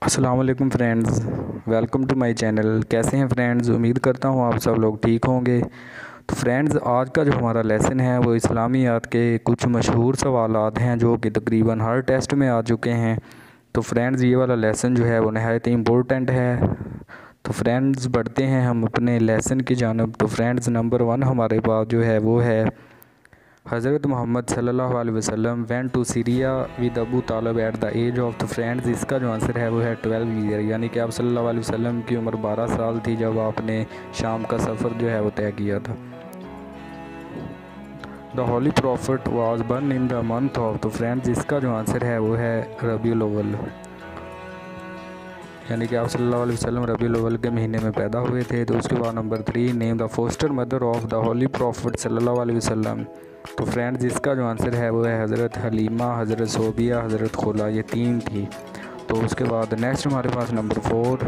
अस्सलाम वालेकुम friends, welcome to my channel. कैसे हैं फ्रेंड्स? उम्मीद करता हूँ आप सब लोग ठीक होंगे। तो फ्रेंड्स, आज का जो हमारा लेसन है वो इस्लामियात के कुछ मशहूर सवालात हैं जो कि तकरीबन हर टेस्ट में आ चुके हैं। तो फ्रेंड्स, ये वाला लेसन जो है वो नहायत इम्पोर्टेंट है। तो फ्रेंड्स, बढ़ते हैं हम अपने लेसन की जानब। तो फ्रेंड्स, नंबर 1 हमारे पास जो है वो है हज़रत मोहम्मद सल्लल्लाहु अलैहि वसल्लम went to Syria with Abu Talib at the age of. तो फ्रेंड्स, इसका जो आंसर है वो है 12 ईयर, यानी कि आप सल्लल्लाहु अलैहि वसल्लम की उम्र 12 साल थी जब आपने शाम का सफ़र जो है वो तय किया था। The holy prophet was born in the month of. तो फ्रेंड्स, इसका जो आंसर है वो है रबीउल अव्वल, यानी कि आप सल्लल्लाहु अलैहि वसल्लम रबीउल अव्वल के महीने में पैदा हुए थे। तो उसके बाद number 3, name the foster mother of the holy prophet सल्लल्लाहु अलैहि वसल्लम। तो फ्रेंड्स, इसका जो आंसर है वो है हज़रत हलीमा, हज़रत सोबिया, हज़रत खुला, ये 3 थी। तो उसके बाद नेक्स्ट हमारे पास number 4,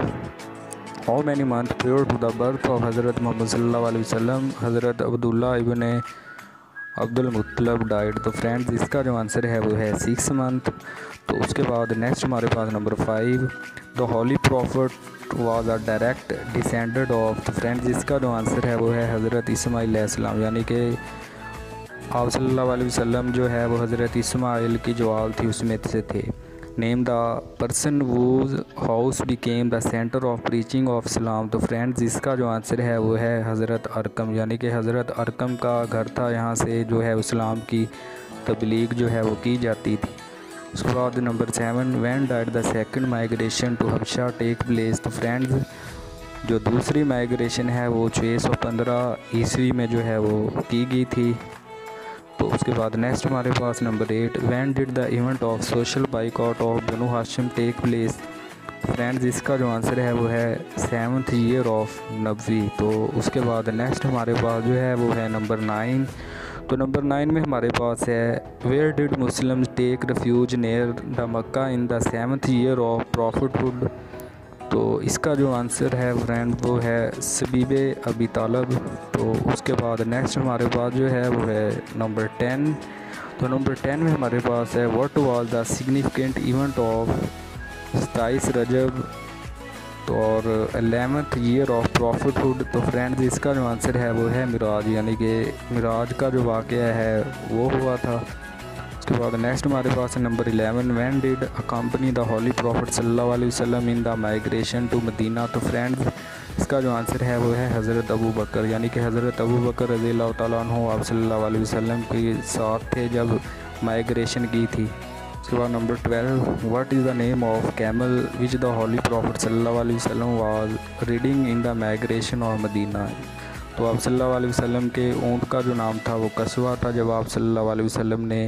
how many month prior to the birth of Hazrat Muhammad सल्लल्लाहु अलैहि वसल्लम Hazrat Abdullah ibn Abdul Muttalib died. तो फ्रेंड्स, इसका जो आंसर है वो है 6 मंथ। तो उसके बाद नेक्स्ट हमारे पास number 5, the holy prophet was a direct descendant of. तो फ्रेंड्स, इसका जो आंसर है वो है हज़रत इस्माइल अलैहिस्सलाम, यानी कि आप सल्लल्लाहु अलैहि वसल्लम जो है वो हज़रत इस्माइल की जो आल थी उसमें से थे। Name the person whose house became the centre of preaching of Islam. तो फ्रेंड्स, इसका जो आंसर है वो है हज़रत अरकम, यानी कि हज़रत अरकम का घर था, यहाँ से जो है इस्लाम की तबलीग जो है वो की जाती थी। उसके बाद number 7, when died the second migration to Habasha take place. तो फ्रेंड्स, जो दूसरी माइग्रेशन है वो 615 ईस्वी में जो है वो की गई थी। तो उसके बाद नेक्स्ट हमारे पास number 8, when did the event of social boycott of Banu Hashim take place. Friends, इसका जो आंसर है वो है 7th ईयर ऑफ नबवी। तो उसके बाद नेक्स्ट हमारे पास जो है वो है नंबर 9। तो नंबर 9 में हमारे पास है where did Muslims take refuge near the Mecca in the 7th year of prophethood. तो इसका जो आंसर है फ्रेंड वो है सबीबे अबी तालब। तो उसके बाद नेक्स्ट हमारे पास जो है वो है नंबर 10। तो नंबर 10 में हमारे पास है what was the significant event of 27 रजब तो और 11th ईयर ऑफ प्रॉफिटहुड। तो फ्रेंड्स, इसका जो आंसर है वो है मिराज, यानी कि मिराज का जो वाक़या है वो हुआ था। उसके बाद नेक्स्ट हमारे पास है number 11, when did accompany the holy prophet सल्लल्लाहु अलैहि वसल्लम in the migration to Medina. तो फ्रेंड्स, इसका जो आंसर है वो है हज़रत अबू बकर, यानी कि हज़रत अबू बकर रज़ियल्लाहु तआला अन्हु आप सल्लल्लाहु अलैहि वसल्लम के साथ थे जब माइग्रेशन की थी। उसके बाद number 12, what is the name of camel which the holy prophet सल्लल्लाहु अलैहि वसल्लम was riding in the migration of Medina. तो आप सल्लल्लाहु अलैहि वसल्लम के ऊँट का जो नाम था वो कस्वा था जब आप सल्लल्लाहु अलैहि वसल्लम ने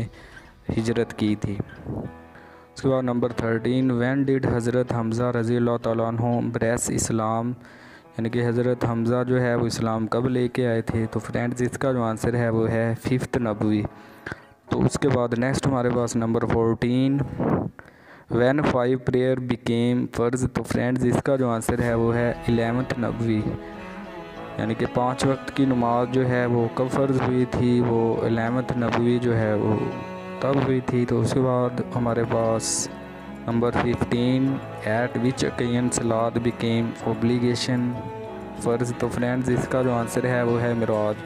हिजरत की थी। उसके बाद नंबर 13, व्हेन डिड हज़रत हमज़ा रज़ियल्लाहु तआला अन्हु ब्रेस इस्लाम, यानी कि हज़रत हमज़ा जो है वो इस्लाम कब लेके आए थे। तो फ्रेंड्स, इसका जो आंसर है वो है 5th नबवी। तो उसके बाद नेक्स्ट हमारे पास नंबर 14, व्हेन 5 प्रेयर बिकेम फ़र्ज़। तो फ्रेंड्स, इसका जो आंसर है वो है 11th नबवी, यानी कि 5 वक्त की नमाज जो है वो कब फ़र्ज़ हुई थी, वो 11th नबवी जो है वो तब हुई थी। तो उसके बाद हमारे पास number 15, at which occasion salat became obligation फ़र्ज़। तो फ्रेंड्स, इसका जो आंसर है वो है मिराज।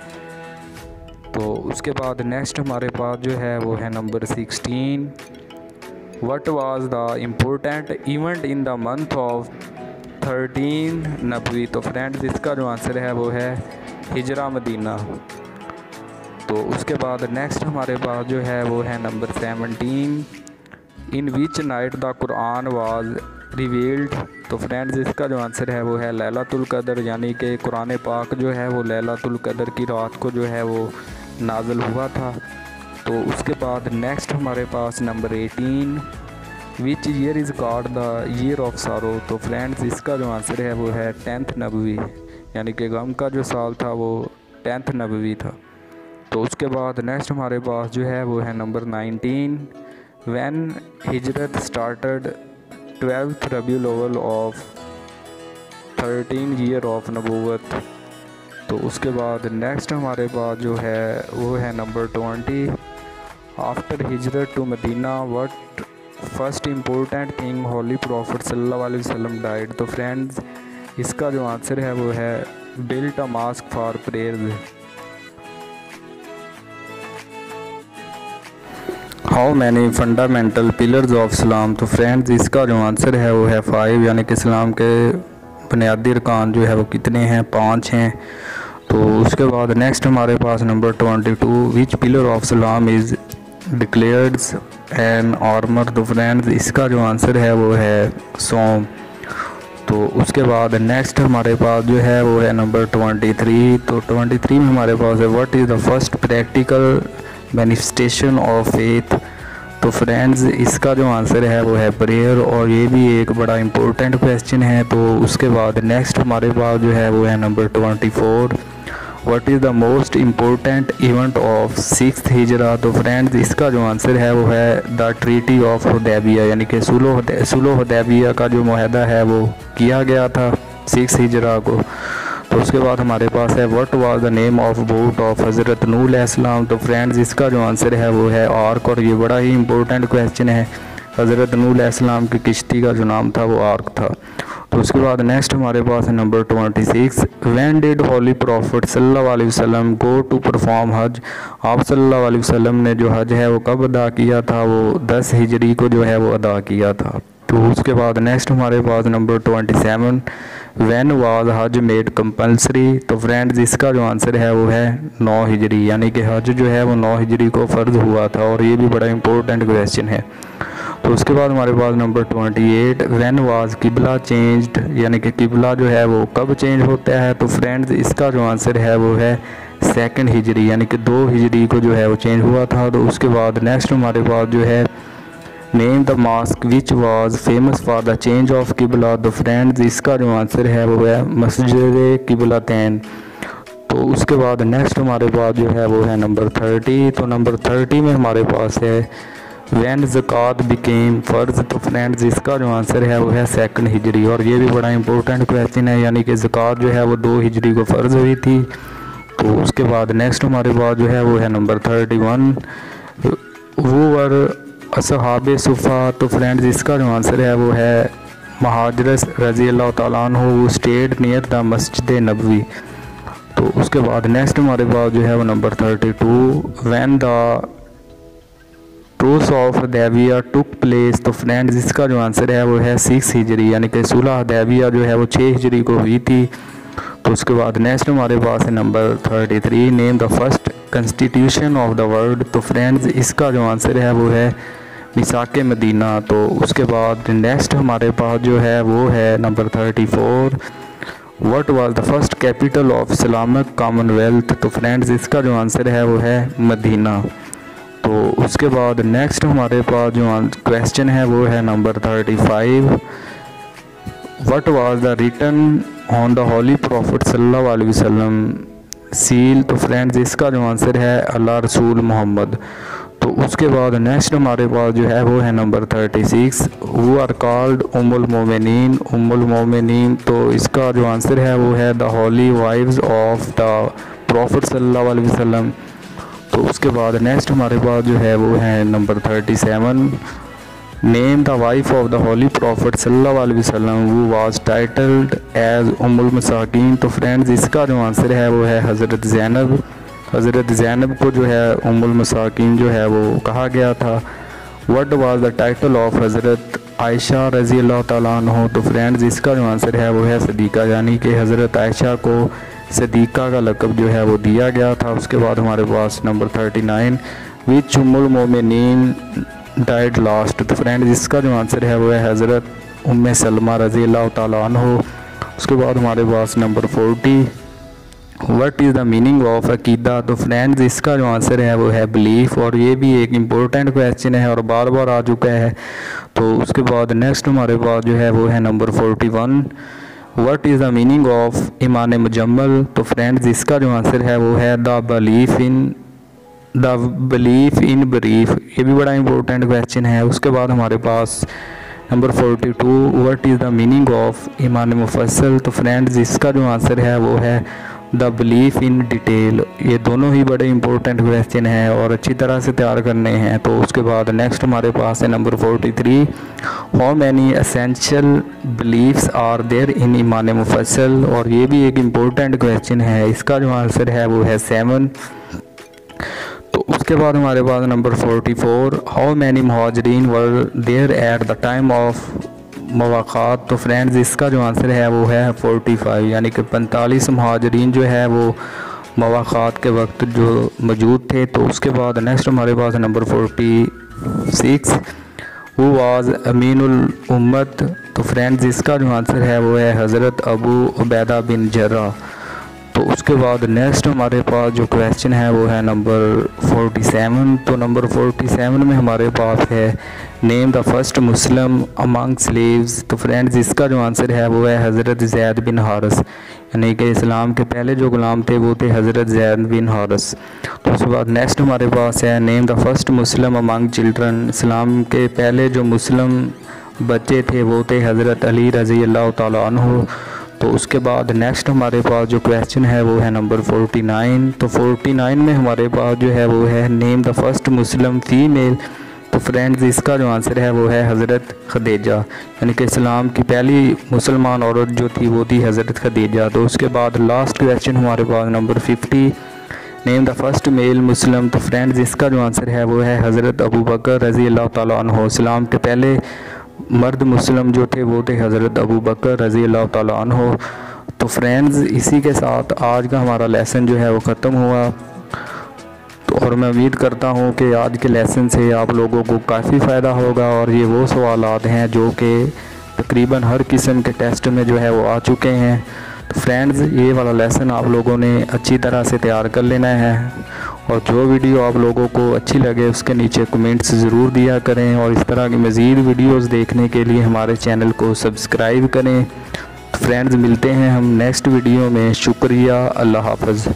तो उसके बाद नेक्स्ट हमारे पास जो है वो है number 16, what was the important event in the month of 13 नबवी। तो फ्रेंड्स, इसका जो आंसर है वो है हिजरा मदीना। तो उसके बाद नेक्स्ट हमारे पास जो है वो है number 17, in which night the Quran was revealed. तो फ्रेंड्स, इसका जो आंसर है वो है लैलतुल कदर, यानी कि कुरान पाक जो है वो लैलतुल कदर की रात को जो है वो नाज़िल हुआ था। तो उसके बाद नेक्स्ट हमारे पास number 18, which year is called the year of sorrow. तो फ्रेंड्स, इसका जो आंसर है वो है 10th नबवी, यानी कि गम का जो साल था वो 10th नबवी था। तो उसके बाद नेक्स्ट हमारे पास जो है वो है नंबर 19, व्हेन हिजरत स्टार्टेड 12th रबीउल अव्वल ऑफ 13 ईयर ऑफ नबूवत। तो उसके बाद नेक्स्ट हमारे पास जो है वो है नंबर 20, आफ्टर हिजरत to Medina what first important thing holy prophet सल्लल्लाहु अलैहि वसल्लम डाइड। तो फ्रेंड्स इसका जो आंसर है वो है built a mask for prayers. How many fundamental pillars of Islam. तो फ्रेंड्स इसका जो आंसर है वो है 5, यानी कि इस्लाम के बुनियादी अरकान जो है वो कितने हैं, 5 हैं। तो उसके बाद नेक्स्ट हमारे पास number 22, which pillar of Islam is declared an armour. तो फ्रेंड्स इसका जो आंसर है वो है सोम। तो उसके बाद नेक्स्ट हमारे पास जो है वो है नंबर 23। तो 23 में हमारे पास है what is the first practical manifestation of faith. तो फ्रेंड्स इसका जो आंसर है वो है प्रेयर, और ये भी एक बड़ा इम्पोर्टेंट क्वेश्चन है। तो उसके बाद नेक्स्ट हमारे पास जो है वो है number 24, what is the most important event of 6th हिजरा। तो फ्रेंड्स इसका जो आंसर है वो है द ट्रीटी ऑफ हुदैबिया, यानी कि सुलह हुदैबिया का जो मुआहदा है वो किया गया था 6 हिजरा को। तो उसके बाद हमारे पास है what was the name of boat of हज़रत नूह अलैहिस्सलाम। तो फ्रेंड्स इसका जो आंसर है वो है आर्क, और ये बड़ा ही इम्पोर्टेंट क्वेश्चन है। हज़रत नूह अलैहिस्सलाम की किश्ती का जो नाम था वो आर्क था। तो उसके बाद नेक्स्ट हमारे पास है number 26, when did Holi prophet सल्लल्लाहु अलैहि वसल्लम गो टू परफॉर्म हज। आप सल्लल्लाहु अलैहि वसल्लम ने जो हज है वो कब अदा किया था, वो 10 हिजरी को जो है वो अदा किया था। तो उसके बाद नेक्स्ट हमारे पास नंबर 27, व्हेन वाज हज मेड कंपल्सरी। तो फ्रेंड्स इसका जो आंसर है वो है 9 हिजरी, यानी कि हज जो है वो 9 हिजरी को फ़र्ज हुआ था, और ये भी बड़ा इंपॉर्टेंट क्वेश्चन है। तो उसके बाद हमारे पास नंबर 28, व्हेन वाज किबला चेंज्ड, यानी कि किबला जो है वो कब चेंज होता है। तो फ्रेंड्स इसका जो आंसर है वो है 2nd हिजरी, यानी कि 2 हिजरी को जो है वो चेंज हुआ था। तो उसके बाद नेक्स्ट हमारे पास जो है name the mask which was famous for the change of किबला। तो फ्रेंड्स इसका जो आंसर है वो है मस्जिद किबलतैन। तो उसके बाद नेक्स्ट हमारे पास जो है वो है नंबर 30। तो नंबर 30 में हमारे पास है व्हेन ज़कात बिकेम फ़र्ज। तो फ्रेंड्स इसका जो आंसर है वो है 2nd हिजरी, और ये भी बड़ा इंपॉर्टेंट क्वेश्चन है, यानी कि ज़कात जो है वो 2 हिजरी को फ़र्ज हुई थी। तो उसके बाद नेक्स्ट हमारे पास जो है वो है नंबर 31, वो वर असहाबे सुफ़ा। तो फ्रेंड्स इसका जो आंसर है वो है महाजरत रज़ी अल्लाह तआला अन्हु स्टेड नियर द मस्जिद नबवी। तो उसके बाद नेक्स्ट हमारे पास जो है वो number 32, when the truce of Hudaibiya took place. तो फ्रेंड्स इसका जो आंसर है वो है 6 हिजरी, यानी कि सुलह हुदैबिया जो है वो 6 हिजरी को हुई थी। तो उसके बाद नेक्स्ट हमारे पास है number 33, name the first constitution of the world. तो फ्रेंड्स इसका जो आंसर है वो है मिसाके मदीना। तो उसके बाद नेक्स्ट हमारे पास जो है वो है number 34, what was the first capital of Islamic Commonwealth. तो फ्रेंड्स इसका जो आंसर है वो है मदीना। तो उसके बाद नेक्स्ट हमारे पास जो क्वेश्चन है वो है number 35, what was the written on the holy prophet सल्लल्लाहु अलैहि वसल्लम सील। तो फ्रेंड्स इसका जो आंसर है अल्लाह रसूल मोहम्मद। तो उसके बाद नेक्स्ट हमारे पास जो है वो है नंबर 36, वो आर कॉल्ड उम्मुल मोमिनीन। तो इसका जो आंसर है वो है the Holi wives of the profit सल्लल्लाहु अलैहि वसल्लम। तो उसके बाद नेक्स्ट हमारे पास जो है वो है number 37, name the wife of the holy prophet सल्लल्लाहु अलैहि वसल्लम वो वाज टाइटल्ड एज उम्मुल मसाकीन। तो फ्रेंड्स इसका जो आंसर है वो है हज़रत ज़ैनब। हज़रत ज़ैनब को जो है उम्मुल मसाकीन जो है वो कहा गया था। What was the title of हज़रत आयशा रज़ी अल्लाह तआला अन्हा। तो फ्रेंड्स इसका जो आंसर है वो है सदीक़ा, यानी कि हज़रत आयशा को सदीक़ा का लक़ब जो है वो दिया गया था। उसके बाद हमारे पास नंबर 39, विच उम्मुल मोमिनीन डाइड लास्ट। तो फ्रेंड्स इसका जो आंसर है वो है हज़रत उम्मे सलमा रज़ी अल्लाह तआला अन्हा। उसके बाद हमारे पास number 40, what is the meaning of अकीदा। तो फ्रेंड्स इसका जो आंसर है वो है बिलीफ, और ये भी एक इम्पोर्टेंट क्वेश्चन है और बार बार आ चुका है। तो उसके बाद नेक्स्ट हमारे पास जो है वो है number 41, what is the meaning of ईमान मुजम्मल। तो फ्रेंड्स इसका जो आंसर है वो है द बिलीफ इन ब्रीफ। ये भी बड़ा इंपॉर्टेंट क्वेश्चन है। उसके बाद हमारे पास number 42, what is the meaning of ईमान मुफस्सल। तो फ्रेंड्स इसका जो आंसर है वो है द बिलीफ इन डिटेल। ये दोनों ही बड़े इंपॉर्टेंट क्वेश्चन हैं और अच्छी तरह से तैयार करने हैं। तो उसके बाद नेक्स्ट हमारे पास है number 43, how many essential beliefs are there in ईमान मुफस्सल। और ये भी एक इम्पोर्टेंट क्वेश्चन है, इसका जो आंसर है वो है 7। तो उसके बाद हमारे पास नंबर 44, हाउ मैनी मुहाजिरीन were there at the time of मवाक़ात। तो फ्रेंड्स इसका जो आंसर है वो है 45, यानी कि 45 मुहाजिरीन जो है वो मवाक़ात के वक्त जो मौजूद थे। तो उसके बाद नेक्स्ट हमारे पास नंबर 46, हु वाज अमीनुल उम्मत। तो फ्रेंड्स इसका जो आंसर है वो है हज़रत अबू उबैदा बिन जर्राह। तो उसके बाद नेक्स्ट हमारे पास जो क्वेश्चन है वो है नंबर 47। तो नंबर 47 में हमारे पास है name the first Muslim among slaves. तो फ्रेंड्स इसका जो आंसर है वो है हज़रत ज़ैद बिन हारिस, यानी कि इस्लाम के पहले जो गुलाम थे वो थे हज़रत ज़ैद बिन हारिस। तो उसके बाद नेक्स्ट हमारे पास है name the first Muslim among children. इस्लाम के पहले जो मुस्लिम बच्चे थे वो थे हज़रत अली रज़ी अल्लाह तआला अन्हु। तो उसके बाद नेक्स्ट हमारे पास जो क्वेश्चन है वो है नंबर 49। तो 49 में हमारे पास जो है वो है name the first Muslim female. तो फ्रेंड्स इसका जो आंसर है वो है हज़रत खदीजा, यानी कि इस्लाम की पहली मुसलमान औरत जो थी वो थी हज़रत खदीजा। तो उसके बाद लास्ट क्वेश्चन हमारे पास number 50, name the first male Muslim. तो फ्रेंड्स इसका जो आंसर है वो है हज़रत अबू बकर रज़ी अल्लाह तआला अन्हु। इस्लाम के पहले मर्द मुस्लिम जो थे वो थे हज़रत अबू बकर रज़ी अल्लाह तआला अन्हु। तो फ्रेंड्स इसी के साथ आज का हमारा लेसन जो है वो ख़त्म हुआ। तो और मैं उम्मीद करता हूँ कि आज के लेसन से आप लोगों को काफ़ी फ़ायदा होगा। और ये वो सवालात हैं जो कि तकरीबन हर किस्म के टेस्ट में जो है वो आ चुके हैं। तो फ्रेंड्स ये वाला लेसन आप लोगों ने अच्छी तरह से तैयार कर लेना है। और जो वीडियो आप लोगों को अच्छी लगे उसके नीचे कमेंट्स ज़रूर दिया करें। और इस तरह की मज़ीद वीडियोस देखने के लिए हमारे चैनल को सब्सक्राइब करें। तो फ्रेंड्स मिलते हैं हम नेक्स्ट वीडियो में। शुक्रिया, अल्लाह हाफ़िज़।